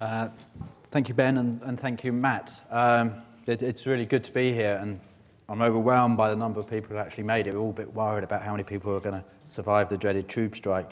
Uh, Thank you, Ben, and thank you, Matt. It's really good to be here, and I'm overwhelmed by the number of people who actually made it. We're all a bit worried about how many people are going to survive the dreaded tube strike.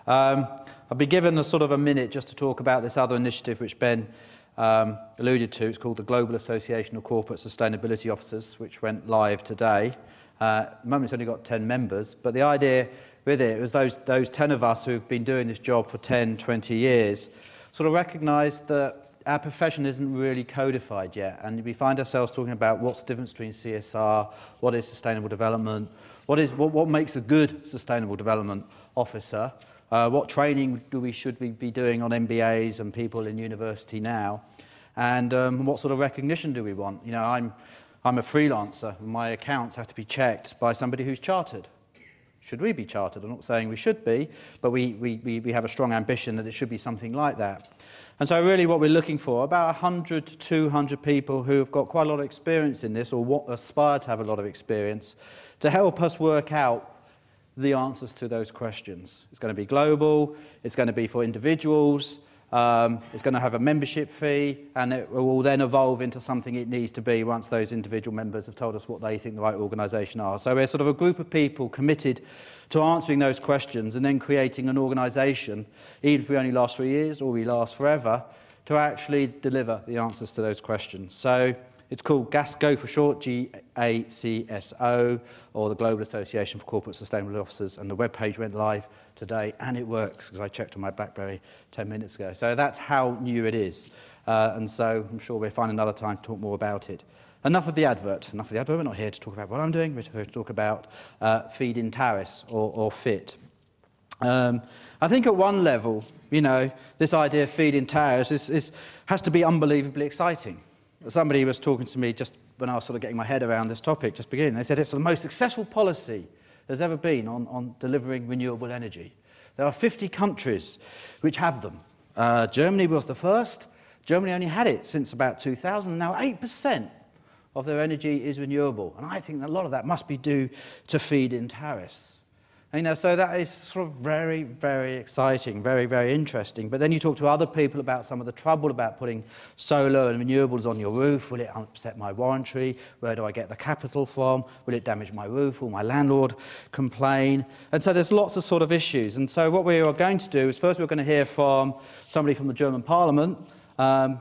I'll be given a sort of a minute just to talk about this other initiative which Ben alluded to. It's called the Global Association of Corporate Sustainability Officers, which went live today. At the moment, it's only got 10 members, but the idea with it was those 10 of us who've been doing this job for 10, 20 years sort of recognised that our profession isn't really codified yet, and we find ourselves talking about what's the difference between CSR, what is sustainable development, what makes a good sustainable development officer, what training should we be doing on MBAs and people in university now, and what sort of recognition do we want? You know, I'm a freelancer, and my accounts have to be checked by somebody who's chartered. Should we be chartered? I'm not saying we should be, but we have a strong ambition that it should be something like that. And so really what we're looking for, about 100 to 200 people who have got quite a lot of experience in this or aspire to have a lot of experience to help us work out the answers to those questions. It's going to be global, it's going to be for individuals, it's going to have a membership fee, and it will then evolve into something it needs to be once those individual members have told us what they think the right organisation are. So we're sort of a group of people committed to answering those questions and then creating an organisation, even if we only last 3 years or we last forever, to actually deliver the answers to those questions. So it's called GACSO for short, GACSO, or the Global Association for Corporate Sustainability Officers, and the webpage went live today, and it works, because I checked on my BlackBerry 10 minutes ago. So that's how new it is. And so I'm sure we'll find another time to talk more about it. Enough of the advert. We're not here to talk about what I'm doing. We're here to talk about Feed-in Tariffs, or FIT. I think at one level, you know, this idea of Feed-in Tariffs has to be unbelievably exciting. Somebody was talking to me just when I was sort of getting my head around this topic, just beginning. They said it's the most successful policy there's ever been on delivering renewable energy. There are 50 countries which have them. Germany was the first. Germany only had it since about 2000. Now 8% of their energy is renewable. And I think that a lot of that must be due to feed-in tariffs. You know, so that is sort of very, very exciting, very, very interesting. But then you talk to other people about some of the trouble about putting solar and renewables on your roof. Will it upset my warranty? Where do I get the capital from? Will it damage my roof? Will my landlord complain? And so there's lots of sort of issues. And so what we are going to do is first we're going to hear from somebody from the German Parliament,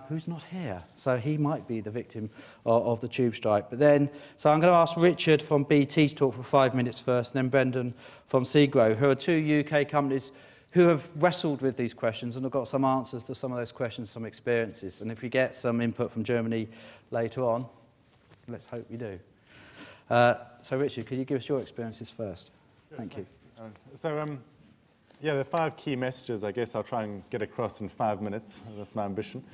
who's not here, so he might be the victim of the tube strike. But then, so I'm going to ask Richard from BT to talk for 5 minutes first, and then Brendan from Seagrow, who are two UK companies who have wrestled with these questions and have got some answers to some of those questions, some experiences. And if we get some input from Germany later on, let's hope we do. So Richard, could you give us your experiences first? Sure, Thank you. Yeah, the 5 key messages, I guess I'll try and get across in 5 minutes. That's my ambition.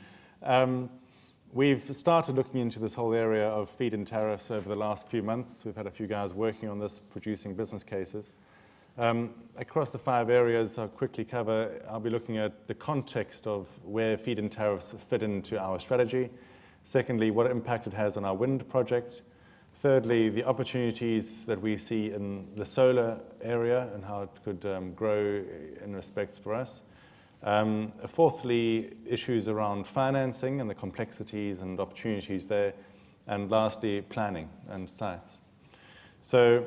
We've started looking into this whole area of feed-in tariffs over the last few months. We've had a few guys working on this, producing business cases. Across the 5 areas I'll quickly cover, I'll be looking at the context of where feed-in tariffs fit into our strategy. Secondly, what impact it has on our wind project. Thirdly, the opportunities that we see in the solar area and how it could grow in respects for us. Fourthly, issues around financing and the complexities and opportunities there. And lastly, planning and sites. So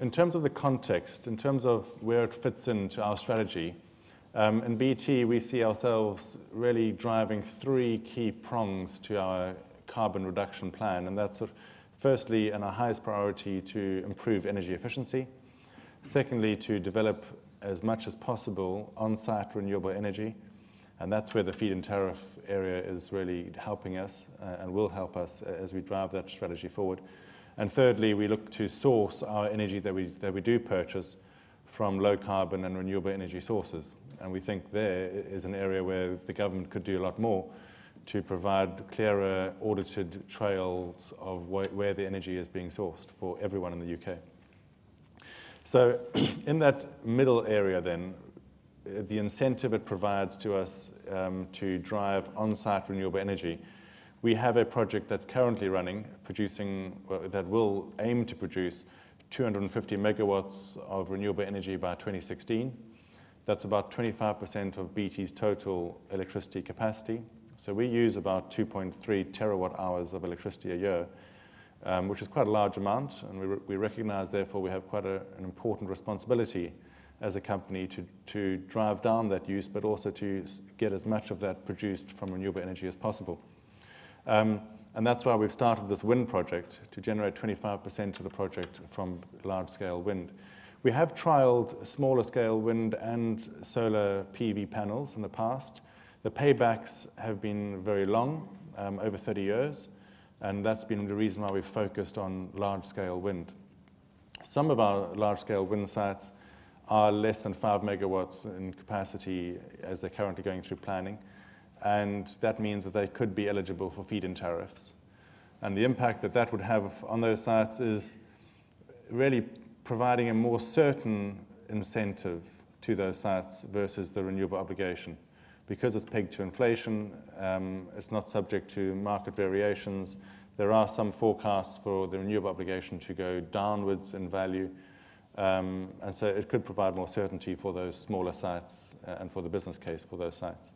in terms of the context, in terms of where it fits into our strategy, in BT we see ourselves really driving 3 key prongs to our carbon reduction plan, and that's firstly, and our highest priority, to improve energy efficiency. Secondly, to develop as much as possible on-site renewable energy. And that's where the feed-in tariff area is really helping us and will help us as we drive that strategy forward. And thirdly, we look to source our energy that we do purchase from low carbon and renewable energy sources. And we think there is an area where the government could do a lot more to provide clearer, audited trails of where the energy is being sourced for everyone in the UK. So in that middle area then, the incentive it provides to us to drive on-site renewable energy, we have a project that's currently running, that will aim to produce 250 megawatts of renewable energy by 2016. That's about 25% of BT's total electricity capacity. So we use about 2.3 terawatt hours of electricity a year, which is quite a large amount, and we recognize, therefore, we have quite an important responsibility as a company to drive down that use, but also to get as much of that produced from renewable energy as possible. And that's why we've started this wind project, to generate 25% of the project from large-scale wind. We have trialed smaller-scale wind and solar PV panels in the past. The paybacks have been very long, over 30 years, and that's been the reason why we've focused on large-scale wind. Some of our large-scale wind sites are less than 5 megawatts in capacity as they're currently going through planning, and that means that they could be eligible for feed-in tariffs. And the impact that that would have on those sites is really providing a more certain incentive to those sites versus the renewable obligation. Because it's pegged to inflation, it's not subject to market variations. There are some forecasts for the renewable obligation to go downwards in value, and so it could provide more certainty for those smaller sites and for the business case for those sites.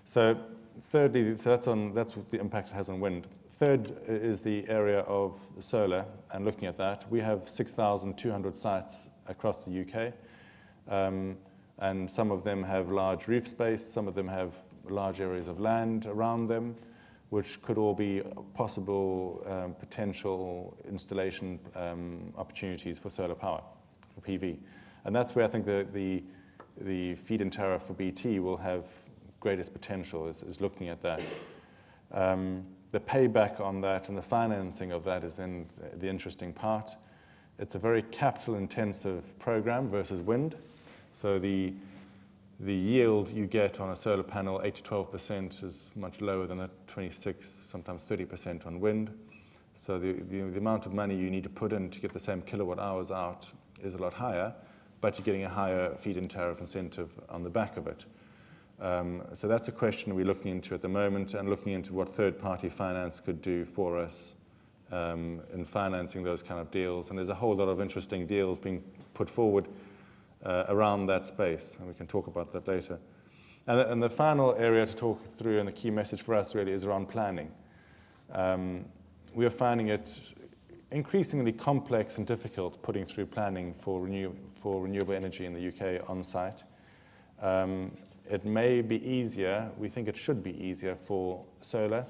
So thirdly, that's what the impact it has on wind. Third is the area of solar, and looking at that, we have 6,200 sites across the UK, and some of them have large roof space, some of them have large areas of land around them, which could all be possible potential installation opportunities for solar power, for PV. And that's where I think the feed-in tariff for BT will have greatest potential, is looking at that. The payback on that and the financing of that is in the interesting part. It's a very capital-intensive program versus wind. So the yield you get on a solar panel, 8 to 12%, is much lower than that 26, sometimes 30% on wind. So the amount of money you need to put in to get the same kilowatt hours out is a lot higher, but you're getting a higher feed-in tariff incentive on the back of it. So that's a question we're looking into at the moment, and looking into what third-party finance could do for us in financing those kind of deals. And there's a whole lot of interesting deals being put forward around that space, and we can talk about that later. And the final area to talk through, and the key message for us really, is around planning. We are finding it increasingly complex and difficult putting through planning for renewable energy in the UK on site. It may be easier, we think it should be easier for solar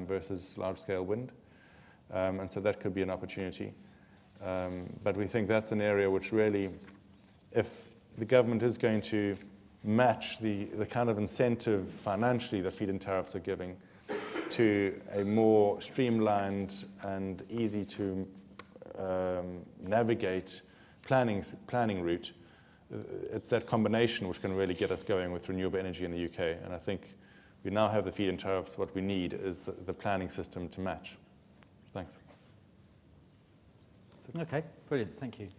versus large-scale wind, and so that could be an opportunity. But we think that's an area which really, if the government is going to match the kind of incentive financially that feed-in tariffs are giving to a more streamlined and easy to navigate planning route, it's that combination which can really get us going with renewable energy in the UK. And I think we now have the feed-in tariffs. What we need is the planning system to match. Thanks. Okay, brilliant. Thank you.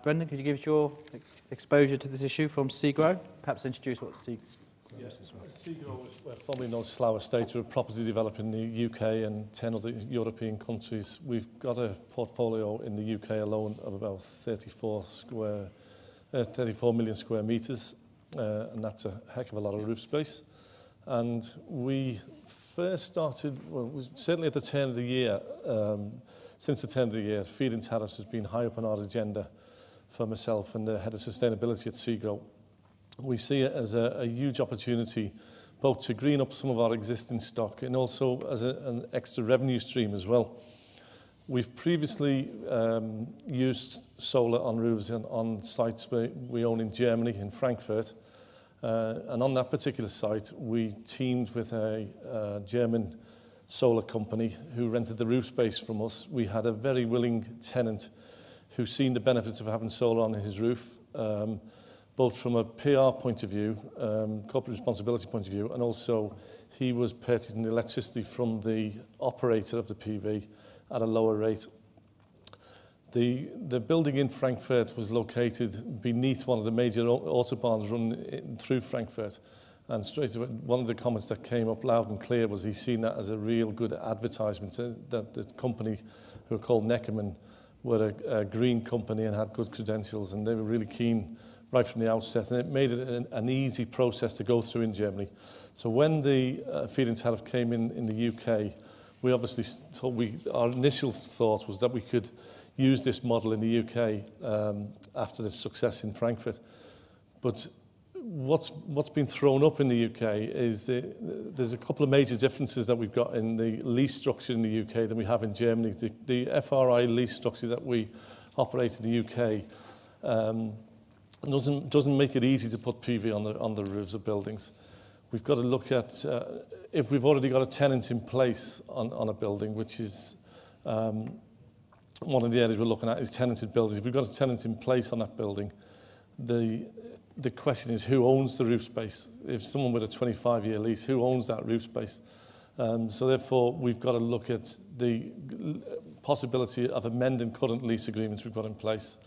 Brendan, could you give us your exposure to this issue from SEGRO? Perhaps introduce what SEGRO is as well. SEGRO is formerly known as Slough Estates. We're a property developer in the UK and 10 other European countries. We've got a portfolio in the UK alone of about 34 million square metres, and that's a heck of a lot of roof space. And we first started, well, certainly at the turn of the year, since the turn of the year, feed-in tariffs has been high up on our agenda for myself and the head of sustainability at SEGRO. We see it as a huge opportunity both to green up some of our existing stock and also as an extra revenue stream as well. We've previously used solar on roofs on sites we own in Germany, in Frankfurt. And on that particular site, we teamed with a German solar company who rented the roof space from us. We had a very willing tenant who's seen the benefits of having solar on his roof, both from a PR point of view, corporate responsibility point of view, and also he was purchasing the electricity from the operator of the PV at a lower rate. The building in Frankfurt was located beneath one of the major autobahns run through Frankfurt. And straight away, one of the comments that came up loud and clear was he's seen that as a real good advertisement, that the company, who are called Neckermann, were a green company and had good credentials, and they were really keen right from the outset, and it made it an easy process to go through in Germany. So when the feed-in tariff came in the UK, we obviously thought our initial thought was that we could use this model in the UK after the success in Frankfurt. But what's been thrown up in the UK is there's a couple of major differences that we've got in the lease structure in the UK than we have in Germany. The FRI lease structure that we operate in the UK doesn't make it easy to put PV on the roofs of buildings. We've got to look at if we've already got a tenant in place on a building, which is one of the areas we're looking at is tenanted buildings. If we've got a tenant in place on that building, the question is who owns the roof space? If someone with a 25-year lease, who owns that roof space? So therefore, we've got to look at the possibility of amending current lease agreements we've got in place.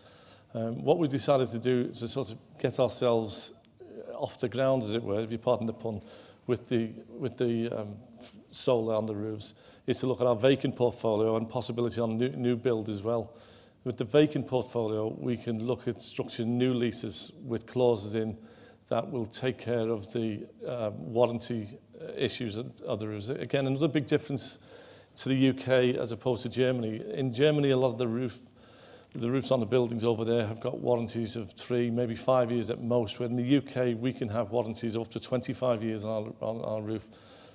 What we decided to do is to sort of get ourselves off the ground, as it were, if you pardon the pun, with the solar on the roofs, is to look at our vacant portfolio and possibility on new build as well. With the vacant portfolio, we can look at structuring new leases with clauses in that will take care of the warranty issues of the roofs. Again, another big difference to the UK as opposed to Germany. In Germany, a lot of the roofs on the buildings over there have got warranties of 3, maybe 5 years at most, where in the UK, we can have warranties of up to 25 years on our roof.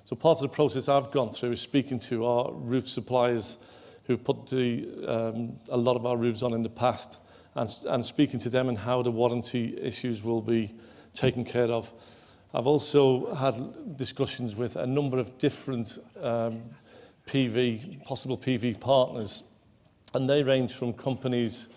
So part of the process I've gone through is speaking to our roof suppliers who've put a lot of our roofs on in the past and speaking to them and how the warranty issues will be taken care of. I've also had discussions with a number of different possible PV partners, and they range from companies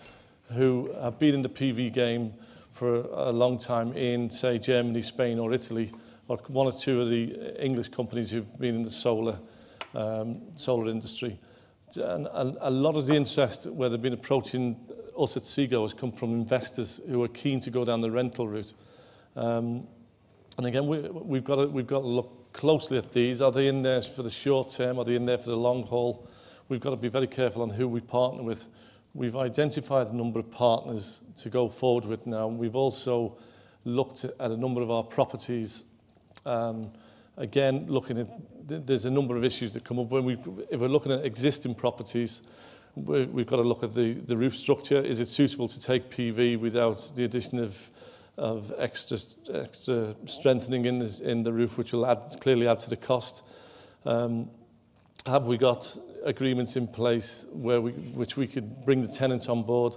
who have been in the PV game for a long time in, say, Germany, Spain or Italy, or one or two of the English companies who've been in the solar industry. And a lot of the interest where they've been approaching us at Seago has come from investors who are keen to go down the rental route. And again, we've got to look closely at these. Are they in there for the short term? Are they in there for the long haul? We've got to be very careful on who we partner with. We've identified a number of partners to go forward with now. We've also looked at a number of our properties. Again, looking at, there's a number of issues that come up. If we're looking at existing properties, we've got to look at the roof structure. Is it suitable to take PV without the addition of extra strengthening in the roof, which will clearly add to the cost? Have we got agreements in place which we could bring the tenant on board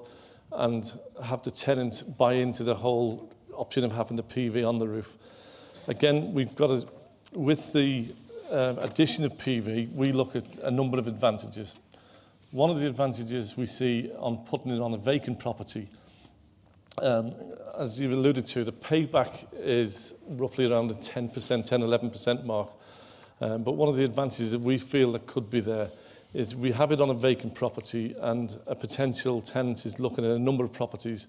and have the tenant buy into the whole option of having the PV on the roof? Again, we've got to, with the addition of PV, we look at a number of advantages. One of the advantages we see on putting it on a vacant property, as you alluded to, the payback is roughly around the 10%, 11% mark. But one of the advantages that we feel that could be there is we have it on a vacant property and a potential tenant is looking at a number of properties.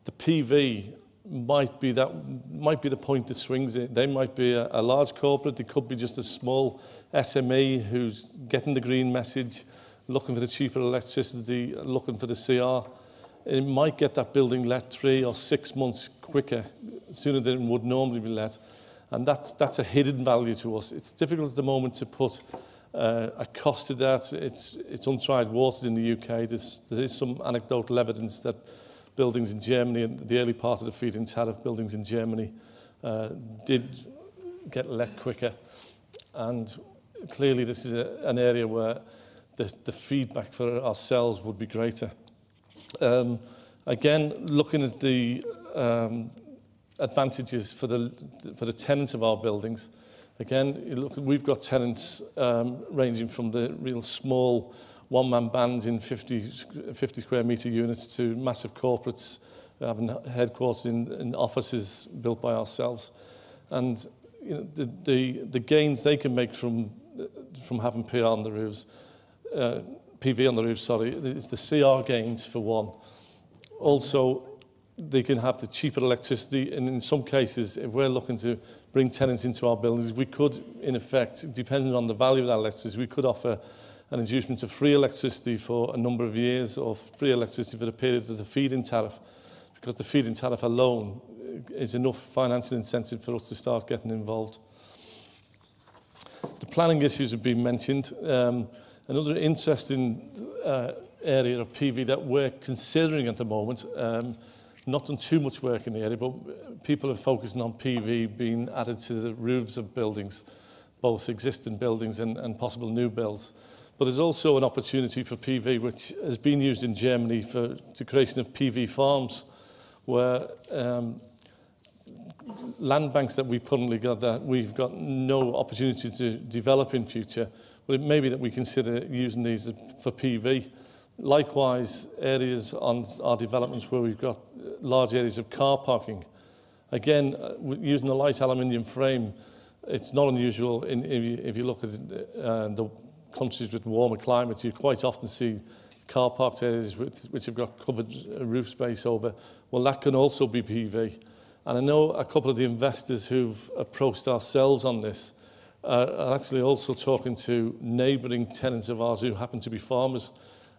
The PV might be the point that swings it. They might be a large corporate. It could be just a small SME who's getting the green message, looking for the cheaper electricity, looking for the CR. It might get that building let 3 or 6 months quicker, sooner than it would normally be let. And that's a hidden value to us. It's difficult at the moment to put a cost to that. It's untried waters in the UK. There is some anecdotal evidence that buildings in Germany, in the early part of the feed-in tariff, buildings in Germany did get let quicker. And clearly this is an area where the feedback for ourselves would be greater. Again, looking at the advantages for the tenants of our buildings, again, we've got tenants ranging from the real small one-man bands in 50 square metre units to massive corporates having headquarters in offices built by ourselves. And you know, the gains they can make from having PV on the roofs, is the CR gains for one. Also, they can have the cheaper electricity, and in some cases, if we're looking to bring tenants into our buildings, we could, in effect, depending on the value of that electricity, we could offer an inducement of free electricity for a number of years or free electricity for the period of the feed-in tariff. because the feed-in tariff alone is enough financial incentive for us to start getting involved. The planning issues have been mentioned. Another interesting area of PV that we're considering at the moment, not done too much work in the area, but people are focusing on PV being added to the roofs of buildings, both existing buildings and possible new builds. But there's also an opportunity for PV, which has been used in Germany for the creation of PV farms, where land banks that we've currently got that we've got no opportunity to develop in future, but it may be that we consider using these for PV. Likewise, areas on our developments where we've got large areas of car parking. Again, using a light aluminium frame, it's not unusual if you look at the countries with warmer climates, you quite often see car parked areas which have got covered roof space over. Well, that can also be PV. And I know a couple of the investors who've approached ourselves on this are actually also talking to neighbouring tenants of ours who happen to be farmers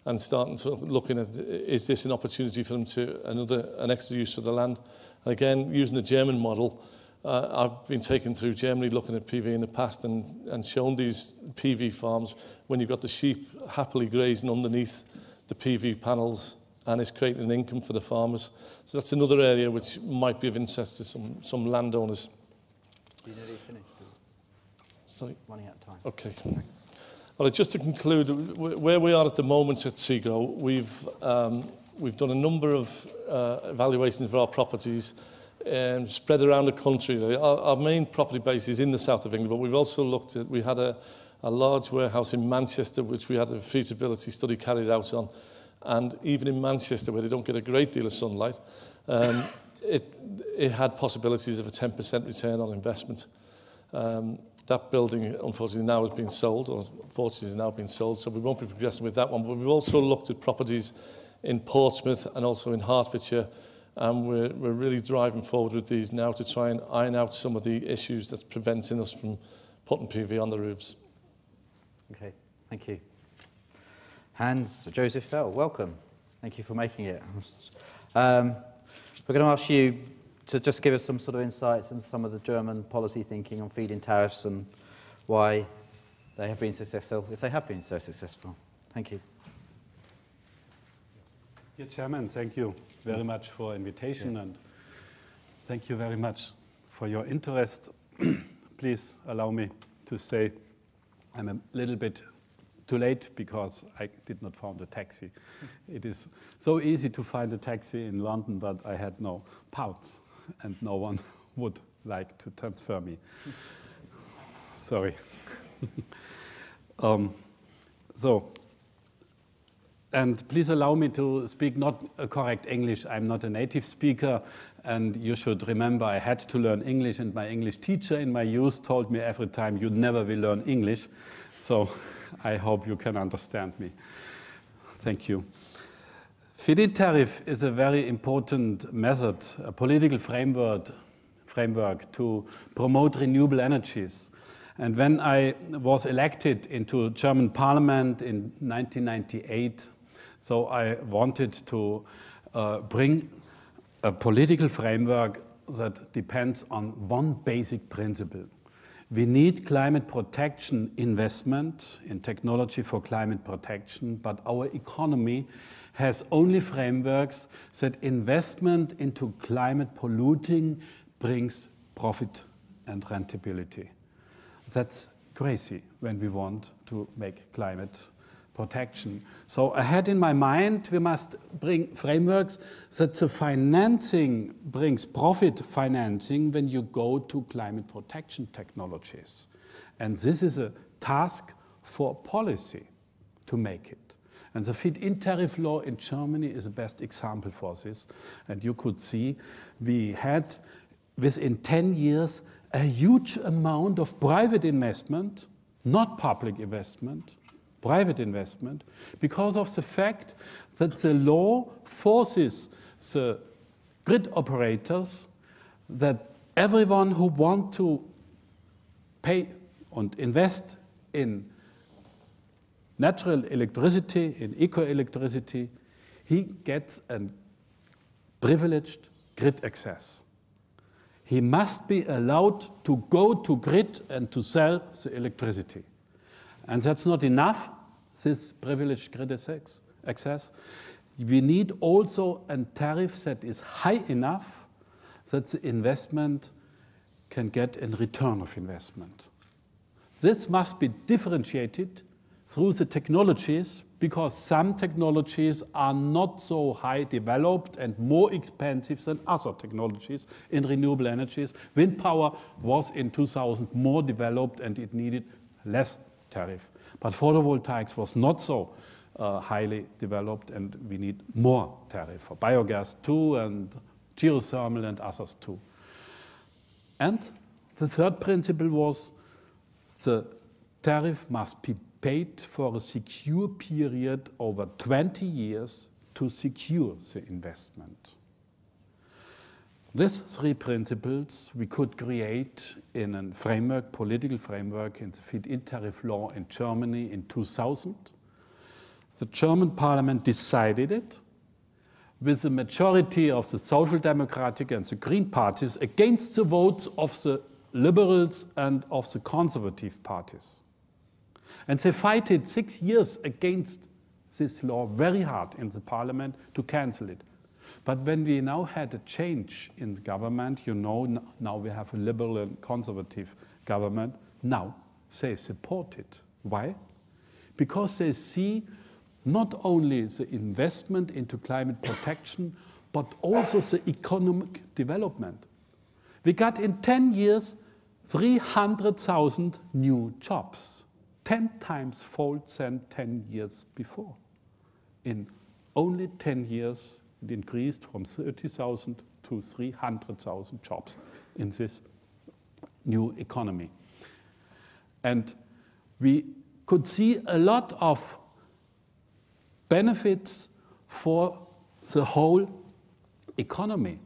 and starting to looking at, is this an opportunity for them to an extra use for the land? And again, using the German model, I've been taken through Germany looking at PV in the past and shown these PV farms when you've got the sheep happily grazing underneath the PV panels, and it's creating an income for the farmers. So that's another area which might be of interest to some landowners. You nearly finished? Sorry? Running out of time. Okay. Well, just to conclude, where we are at the moment at SEGRO, we've done a number of evaluations of our properties spread around the country. Our main property base is in the south of England, but we've also looked at, we had a large warehouse in Manchester, which we had a feasibility study carried out on. And even in Manchester, where they don't get a great deal of sunlight, it had possibilities of a 10% return on investment. That building, unfortunately, now has been sold, or unfortunately has now been sold, so we won't be progressing with that one. But we've also looked at properties in Portsmouth and also in Hertfordshire, and we're really driving forward with these now to try and iron out some of the issues that's preventing us from putting PV on the roofs. Okay, thank you. Hans Joseph Fell, welcome. Thank you for making it. We're going to ask you to just give us some sort of insights into some of the German policy thinking on feed-in tariffs and why they have been successful, if they have been so successful. Thank you. Dear Chairman, thank you very much for invitation and thank you very much for your interest. Please allow me to say I'm a little bit too late because I did not find a taxi. It is so easy to find a taxi in London, but I had no pounds and no one would like to transfer me. Sorry. And please allow me to speak not a correct English. I'm not a native speaker, and you should remember I had to learn English, and my English teacher in my youth told me every time, you never will learn English. So I hope you can understand me. Thank you. Feed-in tariff is a very important method, a political framework to promote renewable energies. And when I was elected into German parliament in 1998, so I wanted to bring a political framework that depends on one basic principle. We need climate protection investment in technology for climate protection, but our economy has only frameworks that investment into climate polluting brings profit and rentability. That's crazy when we want to make climate protection. So I had in my mind we must bring frameworks that the financing brings profit financing when you go to climate protection technologies. And this is a task for policy to make it. And the feed-in tariff law in Germany is the best example for this. And you could see we had within 10 years a huge amount of private investment, not public investment, private investment, because of the fact that the law forces the grid operators that everyone who wants to pay and invest in natural electricity, in eco-electricity, he gets a privileged grid access. He must be allowed to go to grid and to sell the electricity. And that's not enough, this privileged grid access. We need also a tariff that is high enough that the investment can get a return of investment. This must be differentiated through the technologies, because some technologies are not so high developed and more expensive than other technologies in renewable energies. Wind power was in 2000 more developed and it needed less tariff. But photovoltaics was not so highly developed and we need more tariff for biogas too, and geothermal and others too. And the third principle was the tariff must be paid for a secure period over 20 years to secure the investment. These three principles we could create in a framework, political framework, in the feed-in tariff law in Germany in 2000. The German parliament decided it with the majority of the Social Democratic and the Green parties against the votes of the Liberals and of the Conservative parties. And they fought it 6 years against this law very hard in the parliament to cancel it. But when we now had a change in the government, you know, now we have a liberal and conservative government, now they support it. Why? Because they see not only the investment into climate protection, but also the economic development. We got in 10 years 300,000 new jobs, 10 times fold than 10 years before. In only 10 years, it increased from 30,000 to 300,000 jobs in this new economy. And we could see a lot of benefits for the whole economy.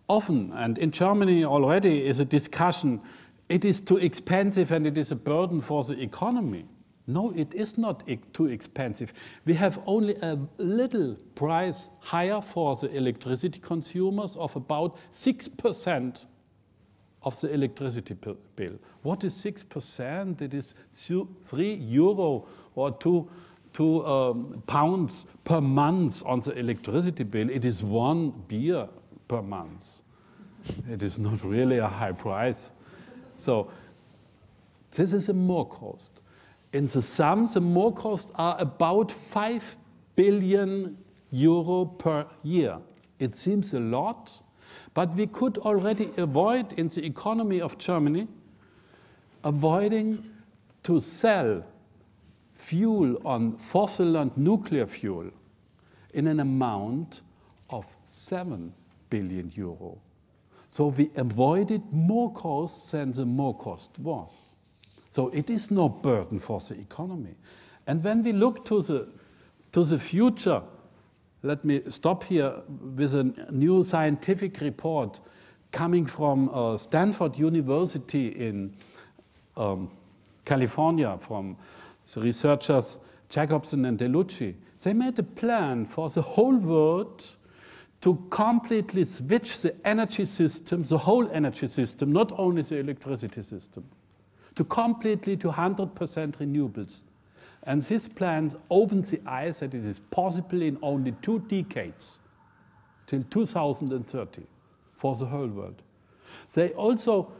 Often, and in Germany already, is a discussion, it is too expensive and it is a burden for the economy. No, it is not too expensive. We have only a little price higher for the electricity consumers of about 6% of the electricity bill. What is 6%? It is €3 or 2 pounds per month on the electricity bill. It is 1 beer per month. It is not really a high price. So this is a more cost. In the sum, the more costs are about €5 billion per year. It seems a lot, but we could already avoid in the economy of Germany, avoiding to sell fuel on fossil and nuclear fuel in an amount of €7 billion. So we avoided more costs than the more cost was. So it is no burden for the economy. And when we look to the future, let me stop here with a new scientific report coming from Stanford University in California, from the researchers Jacobson and DeLucci. They made a plan for the whole world to completely switch the energy system, the whole energy system, not only the electricity system, to completely to 100% renewables. And this plan opens the eyes that it is possible in only 2 decades, till 2030, for the whole world. They also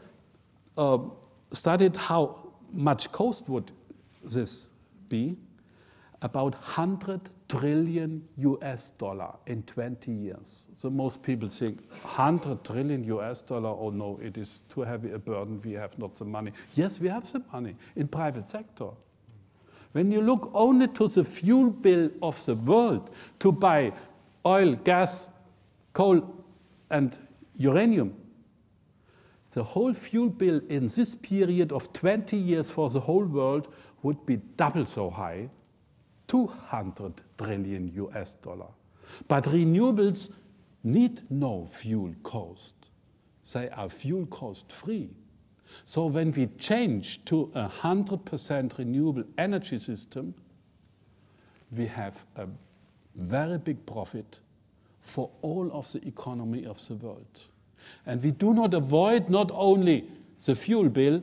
studied how much cost would this be, about $100 trillion in 20 years. So most people think $100 trillion, oh no, it is too heavy a burden, we have not the money. Yes, we have the money in private sector. When you look only to the fuel bill of the world to buy oil, gas, coal, and uranium, the whole fuel bill in this period of 20 years for the whole world would be double so high, $200 trillion. But renewables need no fuel cost. They are fuel cost free. So when we change to a 100% renewable energy system, we have a very big profit for all of the economy of the world. And we do not avoid not only the fuel bill,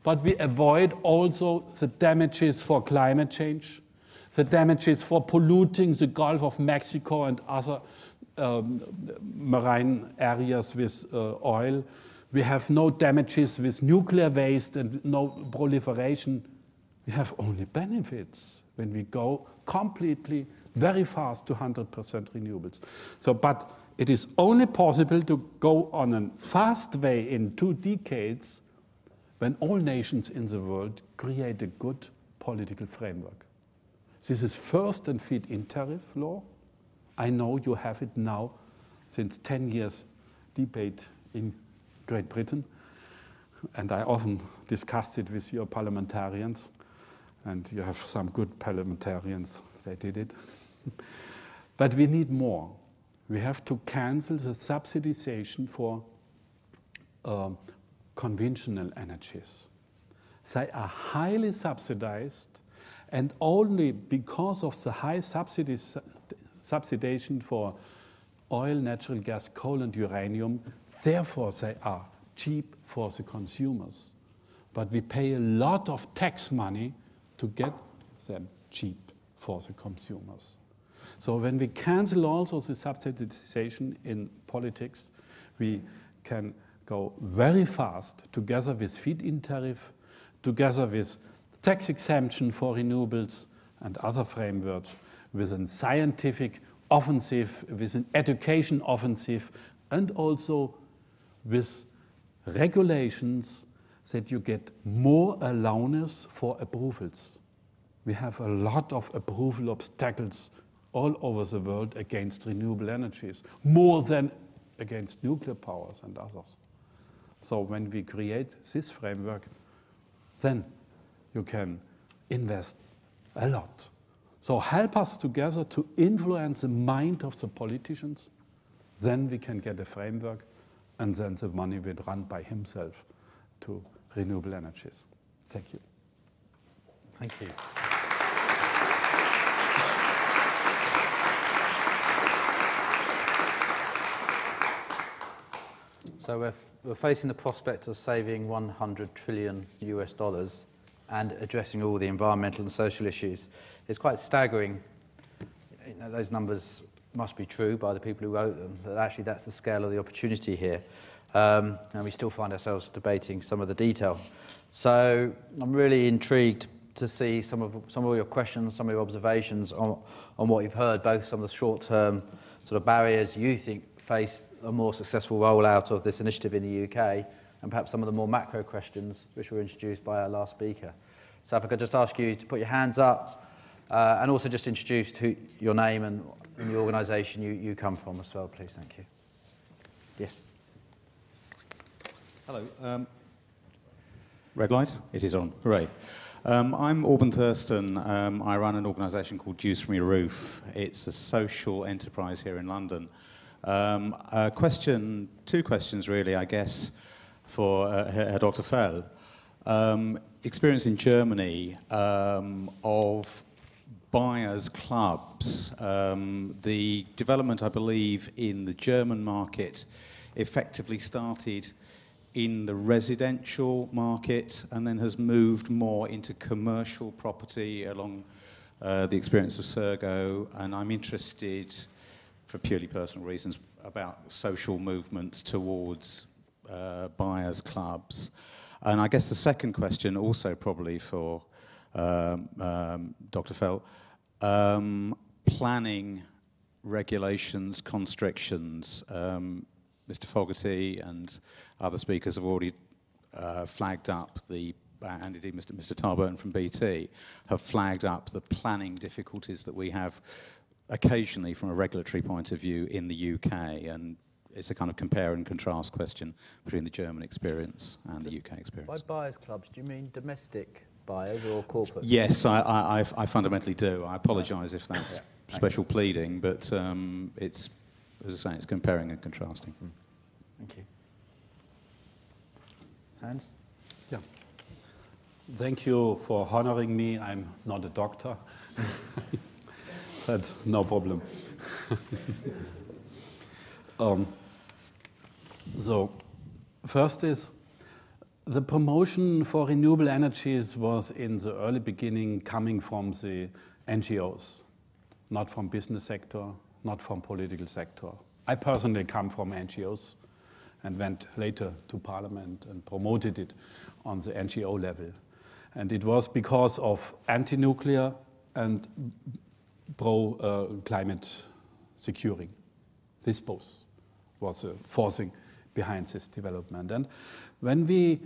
but we avoid also the damages for climate change, the damages for polluting the Gulf of Mexico and other marine areas with oil. We have no damages with nuclear waste and no proliferation. We have only benefits when we go completely, very fast to 100% renewables. So, but it is only possible to go on a fast way in 2 decades when all nations in the world create a good political framework. This is first and feed-in tariff law. I know you have it now since 10 years debate in Great Britain, and I often discussed it with your parliamentarians, and you have some good parliamentarians, they did it. But we need more. We have to cancel the subsidization for conventional energies. They are highly subsidized, and only because of the high subsidization for oil, natural gas, coal, and uranium, therefore they are cheap for the consumers. But we pay a lot of tax money to get them cheap for the consumers. So when we cancel also the subsidization in politics, we can go very fast together with feed-in tariff, together with tax exemption for renewables and other frameworks, with a scientific offensive, with an education offensive, and also with regulations that you get more allowance for approvals. We have a lot of approval obstacles all over the world against renewable energies, more than against nuclear powers and others. So when we create this framework, then you can invest a lot. So help us together to influence the mind of the politicians, then we can get a framework, and then the money will run by himself to renewable energies. Thank you. Thank you. So we're facing the prospect of saving $100 trillion and addressing all the environmental and social issues. It's quite staggering. You know, those numbers must be true by the people who wrote them, that actually that's the scale of the opportunity here. And we still find ourselves debating some of the detail. So I'm really intrigued to see some of your questions, some of your observations on what you've heard, both some of the short-term sort of barriers you think face a more successful rollout of this initiative in the UK, and perhaps some of the more macro questions which were introduced by our last speaker. So if I could just ask you to put your hands up and also just introduce your name and the organisation you come from as well, please. Thank you. Yes. Hello. Red light? It is on. Hooray. I'm Auburn Thurston. I run an organisation called Juice From Your Roof. It's a social enterprise here in London. Two questions really, I guess, for Dr. Fell. Experience in Germany of buyers' clubs. The development, I believe, in the German market effectively started in the residential market and then has moved more into commercial property along the experience of Sergo. And I'm interested, for purely personal reasons, about social movements towards buyers' clubs. And I guess the second question, also probably for Dr. Fell, planning, regulations, constrictions. Mr. Fogarty and other speakers have already flagged up and indeed Mr. Tarburn from BT, have flagged up the planning difficulties that we have occasionally from a regulatory point of view in the UK, and it's a kind of compare and contrast question between the German experience and the UK experience. By buyers' clubs, do you mean domestic buyers or corporate? Yes, I fundamentally do. I apologise if that's special pleading, but it's, as I say, it's comparing and contrasting. Thank you. Hans? Yeah. Thank you for honouring me. I'm not a doctor, but no problem. So, first is the promotion for renewable energies was in the early beginning coming from the NGOs, not from business sector, not from political sector. I personally come from NGOs and went later to Parliament and promoted it on the NGO level. And it was because of anti-nuclear and pro-climate securing. This both was forcing behind this development. And when we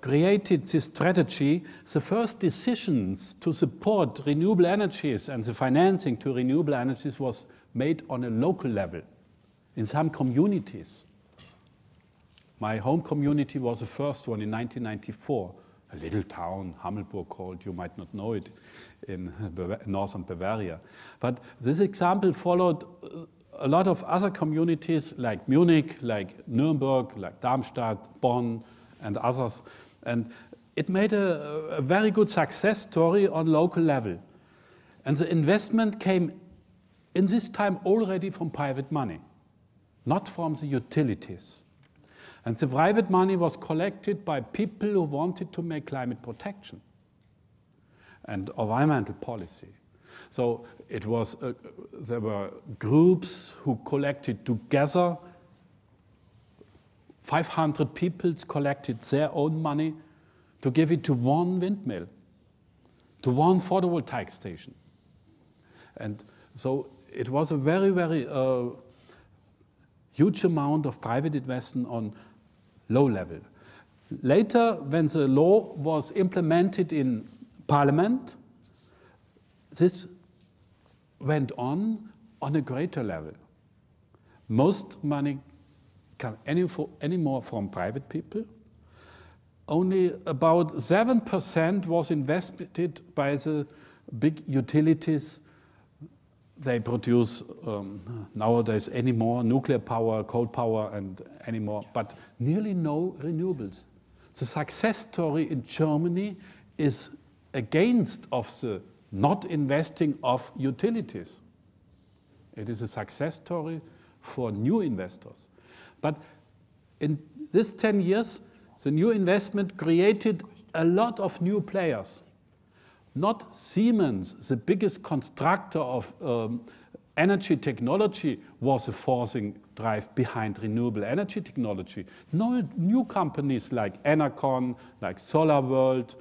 created this strategy, the first decisions to support renewable energies and the financing to renewable energies was made on a local level in some communities. My home community was the first one in 1994, a little town, Hammelburg called, you might not know it, in northern Bavaria. But this example followed a lot of other communities like Munich, like Nuremberg, like Darmstadt, Bonn, and others. And it made a very good success story on local level. And the investment came in this time already from private money, not from the utilities. And the private money was collected by people who wanted to make climate protection and environmental policy. So it was, there were groups who collected together. 500 people collected their own money to give it to one windmill, to one photovoltaic station. And so it was a very, very huge amount of private investment on low level. Later, when the law was implemented in Parliament, this went on a greater level. Most money come anymore from private people. Only about 7% was invested by the big utilities. They produce nowadays any more nuclear power, coal power, and any more, but nearly no renewables. The success story in Germany is against of the not investing of utilities. It is a success story for new investors. But in this 10 years, the new investment created a lot of new players. Not Siemens, the biggest constructor of energy technology, was a forcing drive behind renewable energy technology. No, new companies like Enercon, like SolarWorld,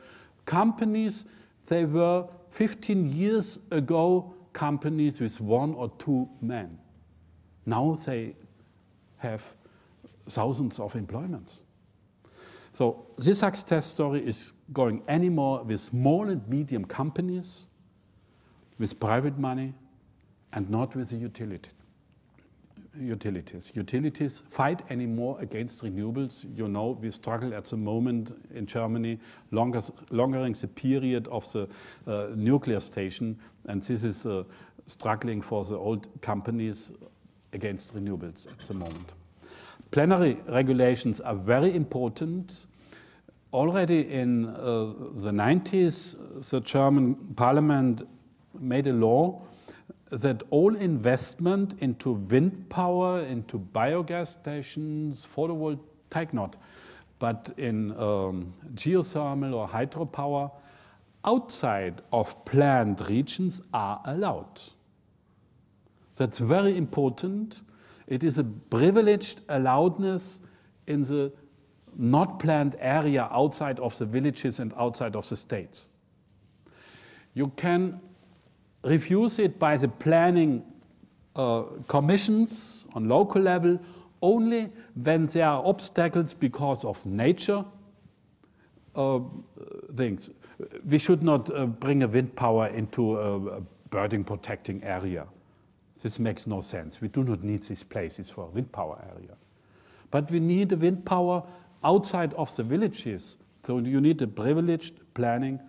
companies, they were 15 years ago companies with 1 or 2 men. Now they have thousands of employments. So this success story is going anymore with small and medium companies, with private money, and not with the utilities. Utilities fight anymore against renewables. You know, we struggle at the moment in Germany, longering the period of the nuclear station, and this is struggling for the old companies against renewables at the moment. Plenary regulations are very important. Already in the 90s, the German parliament made a law that all investment into wind power, into biogas stations, photovoltaic not, but in geothermal or hydropower outside of planned regions are allowed. That's very important. It is a privileged allowedness in the not planned area outside of the villages and outside of the states. You can refuse it by the planning commissions on local level only when there are obstacles because of nature things. We should not bring a wind power into a birding protecting area. This makes no sense. We do not need these places for a wind power area. But we need a wind power outside of the villages. So you need a privileged planning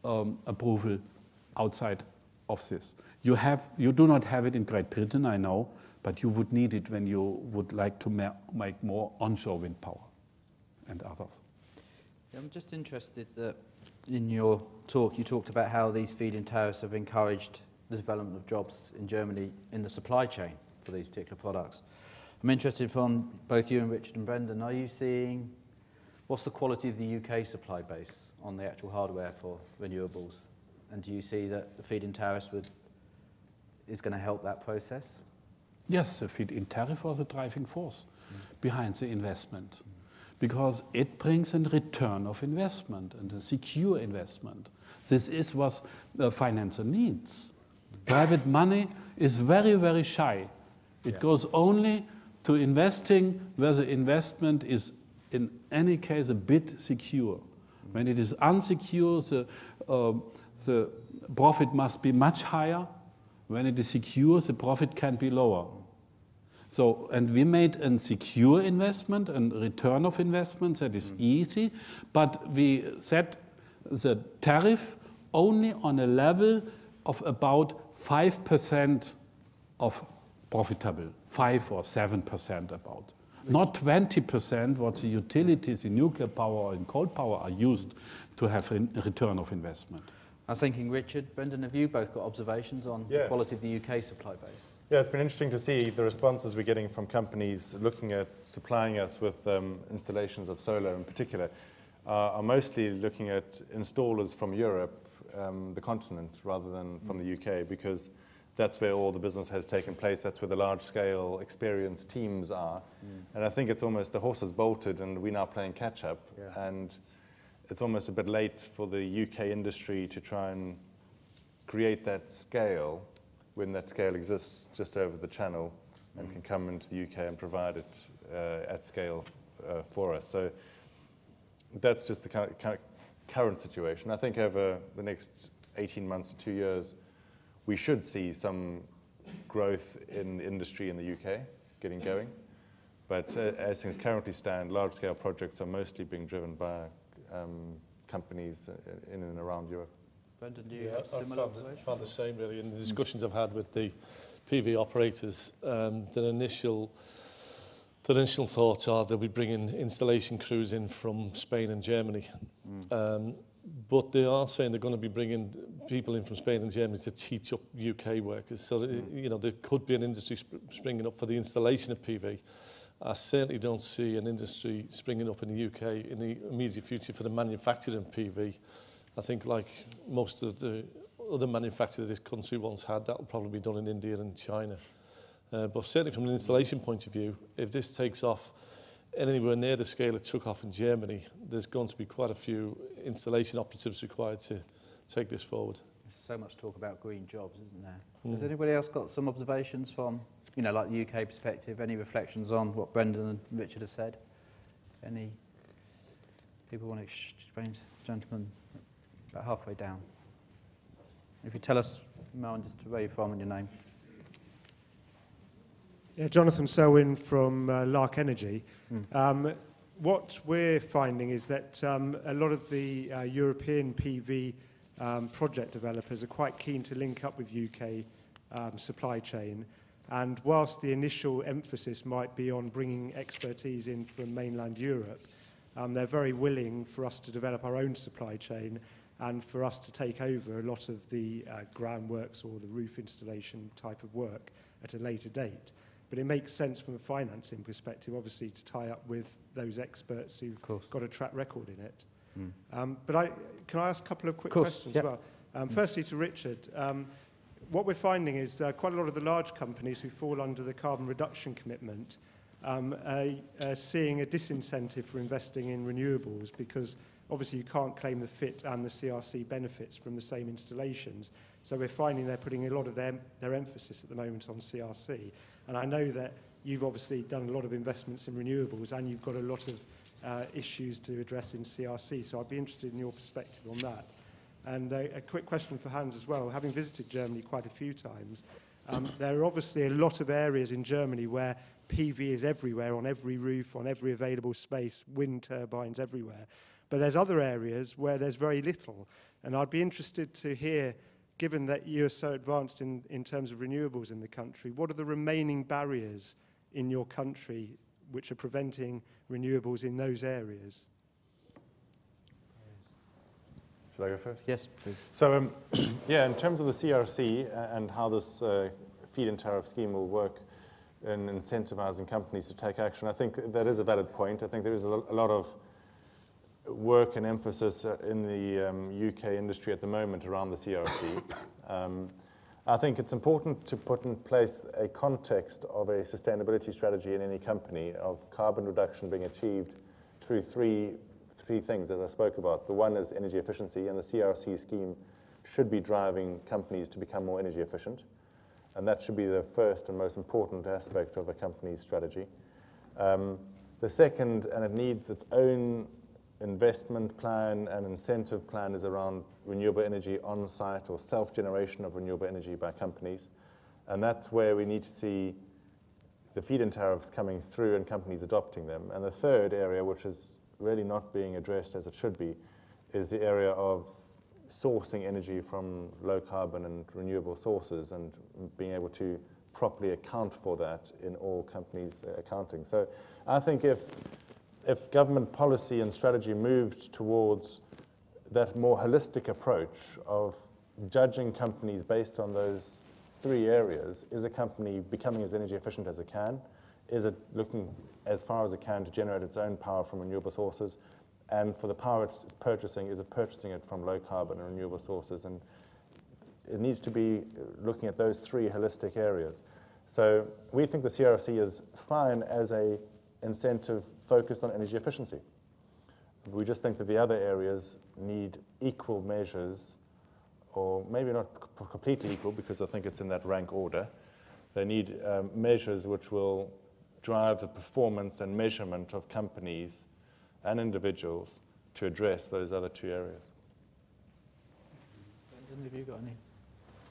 approval outside of this. You do not have it in Great Britain, I know, but you would need it when you would like to make more onshore wind power and others. Yeah, I'm just interested that in your talk you talked about how these feed-in tariffs have encouraged the development of jobs in Germany in the supply chain for these particular products. I'm interested from both you and Richard and Brendan, are you seeing, what's the quality of the UK supply base on the actual hardware for renewables? And do you see that the feed-in tariffs is going to help that process? Yes, the feed-in tariff was the driving force behind the investment, because it brings a return of investment and a secure investment. This is what the financer needs. Private money is very, very shy. It goes only to investing where the investment is, in any case, a bit secure. When it is unsecure, the profit must be much higher. When it is secure, the profit can be lower. So, and we made a secure investment and return of investment that is easy, but we set the tariff only on a level of about 5% of profitable, 5 or 7% about. Not 20% what the utilities in nuclear power and coal power are used to have a return of investment. I was thinking, Richard, Brendan, have you both got observations on the quality of the UK supply base? Yeah, it's been interesting to see the responses we're getting from companies looking at supplying us with installations of solar in particular, are mostly looking at installers from Europe, the continent, rather than from the UK, because that's where all the business has taken place. That's where the large-scale experienced teams are. And I think it's almost the horse has bolted and we're now playing catch-up. Yeah. And it's almost a bit late for the UK industry to try and create that scale when that scale exists just over the channel and can come into the UK and provide it at scale for us. So that's just the current situation. I think over the next 18 months to 2 years, we should see some growth in industry in the UK getting going. But as things currently stand, large-scale projects are mostly being driven by companies in and around Europe. Brendan, do you have similar observations? I found the same, really. In the discussions I've had with the PV operators, their initial thoughts are they'll be bringing installation crews in from Spain and Germany. But they are saying they're going to be bringing people in from Spain and Germany to teach up UK workers. So, you know, there could be an industry springing up for the installation of PV. I certainly don't see an industry springing up in the UK in the immediate future for the manufacturing of PV. I think, like most of the other manufacturers this country once had, that will probably be done in India and China. But certainly from an installation point of view, if this takes off anywhere near the scale it took off in Germany, there's going to be quite a few installation operatives required to take this forward. There's so much talk about green jobs, isn't there? Has anybody else got some observations from, you know, like the UK perspective? Any reflections on what Brendan and Richard have said? Any people want to explain to the gentleman about halfway down? If you tell us, Marwan, just where you're from and your name. Yeah, Jonathan Selwyn from Lark Energy. What we're finding is that a lot of the European PV project developers are quite keen to link up with UK supply chain. And whilst the initial emphasis might be on bringing expertise in from mainland Europe, they're very willing for us to develop our own supply chain and for us to take over a lot of the groundworks or the roof installation type of work at a later date. But it makes sense from a financing perspective, obviously, to tie up with those experts who've got a track record in it. But can I ask a couple of quick questions as well? Firstly, to Richard, what we're finding is quite a lot of the large companies who fall under the carbon reduction commitment are seeing a disincentive for investing in renewables because obviously you can't claim the FIT and the CRC benefits from the same installations. So we're finding they're putting a lot of their emphasis at the moment on CRC. And I know that you've obviously done a lot of investments in renewables and you've got a lot of issues to address in CRC. So I'd be interested in your perspective on that. And a quick question for Hans as well. Having visited Germany quite a few times, there are obviously a lot of areas in Germany where PV is everywhere, on every roof, on every available space, wind turbines everywhere. But there's other areas where there's very little. And I'd be interested to hear, given that you're so advanced in terms of renewables in the country, what are the remaining barriers in your country which are preventing renewables in those areas? Should I go first? Yes, please. So, yeah, in terms of the CRC and how this feed-in tariff scheme will work, in incentivizing companies to take action. I think that is a valid point. I think there is a lot of work and emphasis in the UK industry at the moment around the CRC. I think it's important to put in place a context of a sustainability strategy in any company of carbon reduction being achieved through three things, as I spoke about. The one is energy efficiency, and the CRC scheme should be driving companies to become more energy efficient. And that should be the first and most important aspect of a company's strategy. The second, and it needs its own investment plan and incentive plan, is around renewable energy on-site or self-generation of renewable energy by companies. And that's where we need to see the feed-in tariffs coming through and companies adopting them. And the third area, which is really not being addressed as it should be, is the area of sourcing energy from low carbon and renewable sources and being able to properly account for that in all companies' accounting. So I think if government policy and strategy moved towards that more holistic approach of judging companies based on those three areas, is a company becoming as energy efficient as it can? Is it looking as far as it can to generate its own power from renewable sources? And for the power it's purchasing, is it purchasing it from low carbon and renewable sources? And it needs to be looking at those three holistic areas. So we think the CRC is fine as a incentive focused on energy efficiency. We just think that the other areas need equal measures, or maybe not completely equal, because I think it's in that rank order. They need measures which will drive the performance and measurement of companies and individuals to address those other two areas. Brendan, have you got any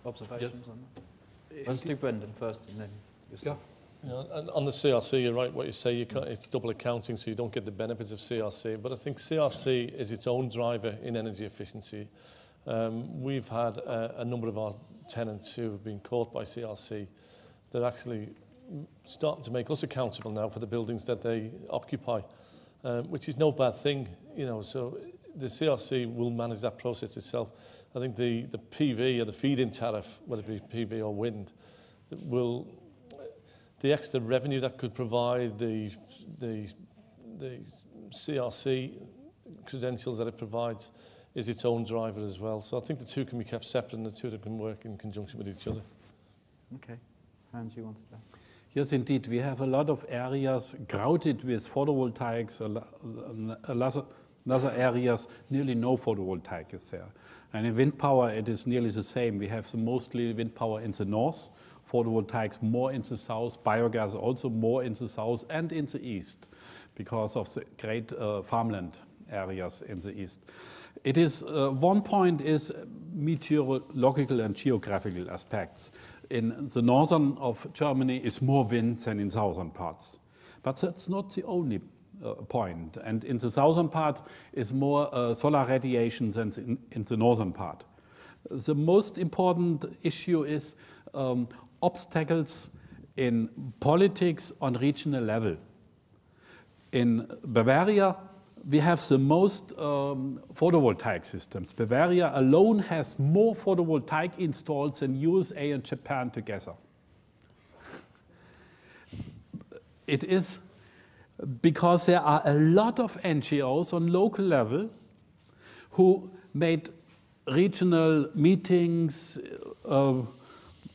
observations on that? Let's do Brendan first and then yourself. Yeah, and on the CRC, you're right what you say, it's double accounting, so you don't get the benefits of CRC. But I think CRC is its own driver in energy efficiency. We've had a number of our tenants who have been caught by CRC. They're actually starting to make us accountable now for the buildings that they occupy, which is no bad thing, you know. So the CRC will manage that process itself. I think the PV or the feed-in tariff, whether it be PV or wind, the extra revenue that could provide, the CRC credentials that it provides, is its own driver as well. So I think the two can be kept separate and the two of them can work in conjunction with each other. Okay. Hans, you want to start? Yes, indeed. We have a lot of areas crowded with photovoltaics, other areas, nearly no photovoltaic is there. And in wind power, it is nearly the same. We have mostly wind power in the north, photovoltaics more in the south, biogas also more in the south and in the east, because of the great farmland areas in the east. It is, one point is meteorological and geographical aspects. In the northern of Germany is more wind than in southern parts. But that's not the only point. And in the southern part is more solar radiation than in the northern part. The most important issue is obstacles in politics on regional level. In Bavaria, we have the most photovoltaic systems. Bavaria alone has more photovoltaic installs than USA and Japan together. It is because there are a lot of NGOs on local level who made regional meetings,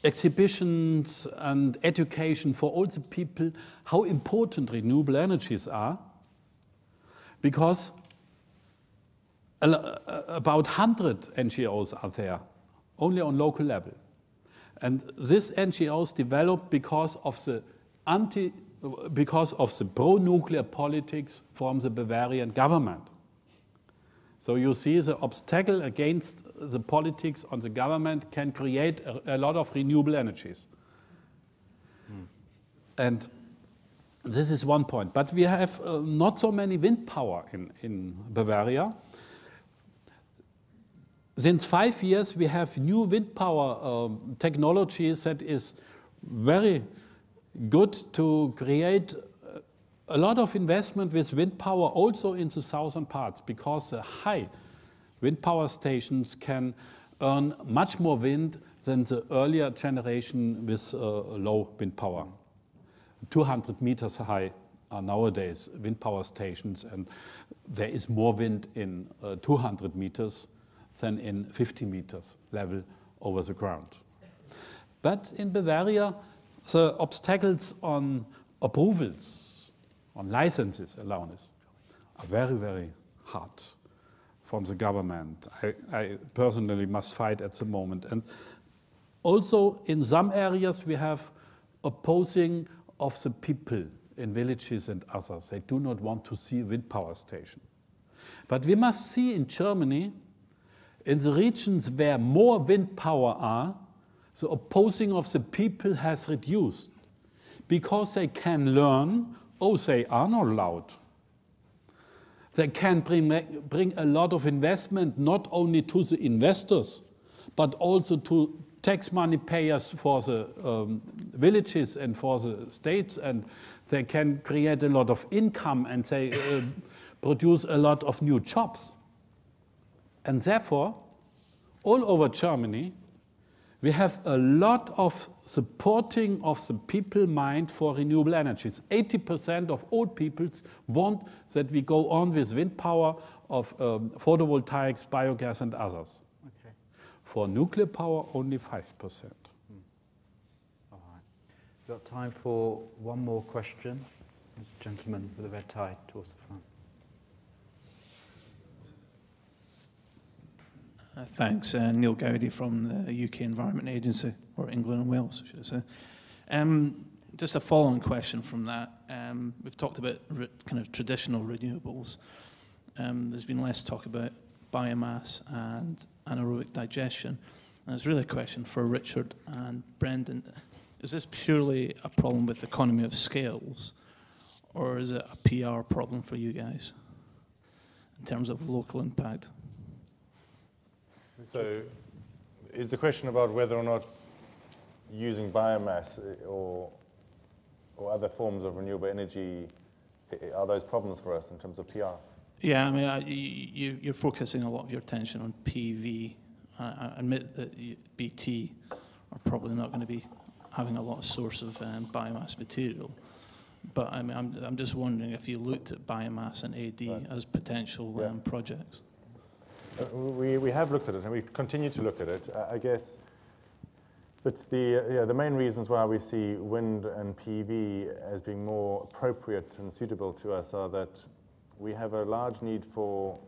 exhibitions and education for all the people how important renewable energies are, because about 100 NGOs are there, only on local level. And these NGOs developed because of the pro-nuclear politics from the Bavarian government. So you see the obstacle against the politics on the government can create a lot of renewable energies. And this is one point. But we have not so many wind power in Bavaria. Since 5 years, we have new wind power technologies that is very good to create a lot of investment with wind power also in the southern parts, because the high wind power stations can earn much more wind than the earlier generation with low wind power. 200 meters high are nowadays wind power stations, and there is more wind in 200 meters than in 50 meters level over the ground. But in Bavaria, the obstacles on approvals, on licenses, allowance, are very, very hard from the government. I personally must fight at the moment. And also in some areas we have opposing of the people in villages and others. They do not want to see a wind power station. But we must see in Germany, in the regions where more wind power are, the opposing of the people has reduced because they can learn, oh, they are not loud. They can bring a lot of investment, not only to the investors, but also to tax money payers for the villages and for the states, and they can create a lot of income, and they produce a lot of new jobs. And therefore, all over Germany, we have a lot of supporting of the people mind for renewable energies. 80% of old people want that we go on with wind power, of photovoltaics, biogas, and others. Okay. For nuclear power, only 5%. All right. We've got time for one more question. This gentleman with a red tie towards the front. Thanks. Neil Gowdy from the UK Environment Agency, or England and Wales, should I say. Just a follow-on question from that. We've talked about kind of traditional renewables. There's been less talk about biomass and anaerobic digestion. And it's really a question for Richard and Brendan. Is this purely a problem with economy of scales, or is it a PR problem for you guys in terms of local impact? So is the question about whether or not using biomass or other forms of renewable energy, are those problems for us in terms of PR? Yeah, I mean, you're focusing a lot of your attention on PV. I admit that BT are probably not going to be having a lot of source of biomass material. But I mean, I'm just wondering if you looked at biomass and AD as potential projects. We have looked at it, and we continue to look at it. I guess that the main reasons why we see wind and PV as being more appropriate and suitable to us are that we have a large need for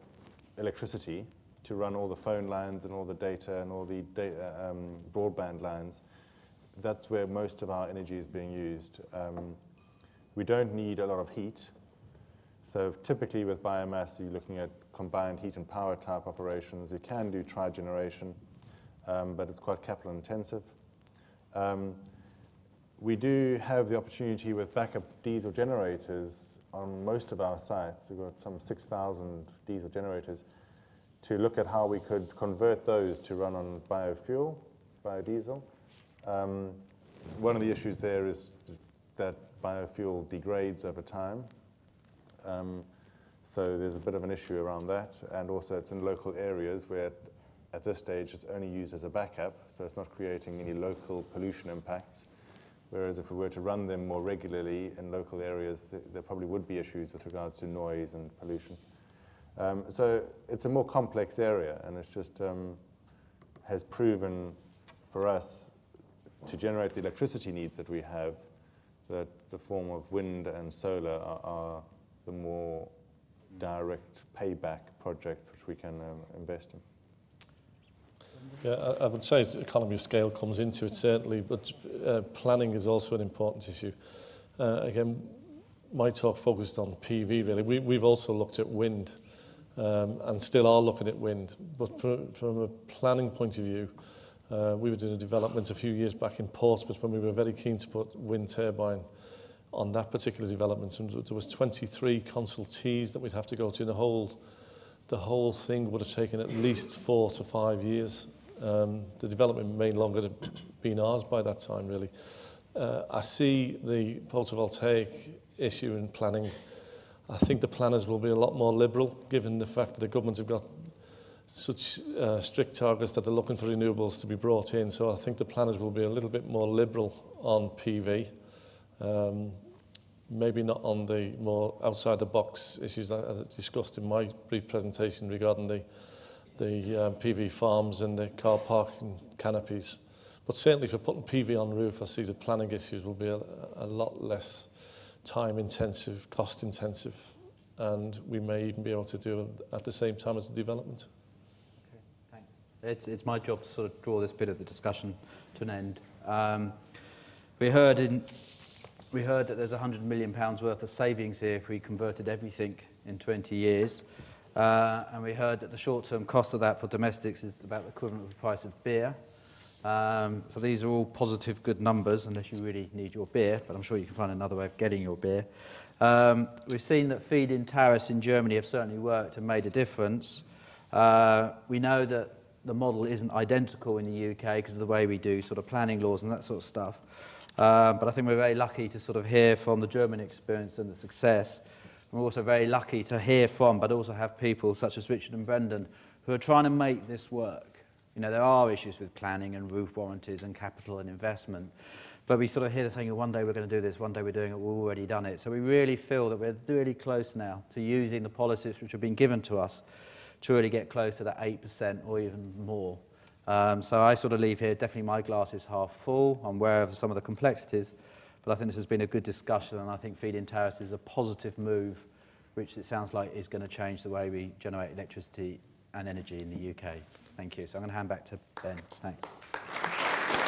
electricity to run all the phone lines and all the data and all the broadband lines. That's where most of our energy is being used. We don't need a lot of heat. So typically with biomass, you're looking at combined heat and power type operations. You can do trigeneration, but it's quite capital intensive. We do have the opportunity with backup diesel generators on most of our sites. We've got some 6,000 diesel generators to look at how we could convert those to run on biofuel, biodiesel. One of the issues there is that biofuel degrades over time. So there's a bit of an issue around that, and also it's in local areas where at this stage it's only used as a backup, so it's not creating any local pollution impacts, whereas if we were to run them more regularly in local areas, there probably would be issues with regards to noise and pollution. So it's a more complex area, and it's just has proven for us to generate the electricity needs that we have, that the form of wind and solar are the more direct payback projects which we can invest in. Yeah, I would say economy of scale comes into it certainly, but planning is also an important issue. Again, my talk focused on PV really. We've also looked at wind and still are looking at wind, but from a planning point of view, we were doing a development a few years back in Portsmouth when we were very keen to put wind turbine on that particular development, and there was 23 consultees that we'd have to go to, and the whole thing would have taken at least 4 to 5 years. The development may longer have been ours by that time, really. I see the photovoltaic issue in planning. I think the planners will be a lot more liberal, given the fact that the governments have got such strict targets that they're looking for renewables to be brought in. So I think the planners will be a little bit more liberal on PV. maybe not on the more outside the box issues that I discussed in my brief presentation regarding the PV farms and the car parking canopies. But certainly for putting PV on the roof, I see the planning issues will be a lot less time intensive, cost intensive, and we may even be able to do it at the same time as the development. Okay, thanks. It's my job to sort of draw this bit of the discussion to an end. We heard that there's £100 million worth of savings here if we converted everything in 20 years. And we heard that the short-term cost of that for domestics is about the equivalent of the price of beer. So these are all positive, good numbers, unless you really need your beer, but I'm sure you can find another way of getting your beer. We've seen that feed-in tariffs in Germany have certainly worked and made a difference. We know that the model isn't identical in the UK because of the way we do sort of planning laws and that sort of stuff. But I think we're very lucky to sort of hear from the German experience and the success. We're also very lucky to hear from, but also have people such as Richard and Brendan who are trying to make this work. You know, there are issues with planning and roof warranties and capital and investment, but we sort of hear the saying, one day we're going to do this, one day we're doing it, we've already done it. So we really feel that we're really close now to using the policies which have been given to us to really get close to that 8% or even more. So I sort of leave here, definitely my glass is half full. I'm aware of some of the complexities, but I think this has been a good discussion, and I think feed-in tariffs is a positive move, which it sounds like is going to change the way we generate electricity and energy in the UK. Thank you. So I'm going to hand back to Ben. Thanks.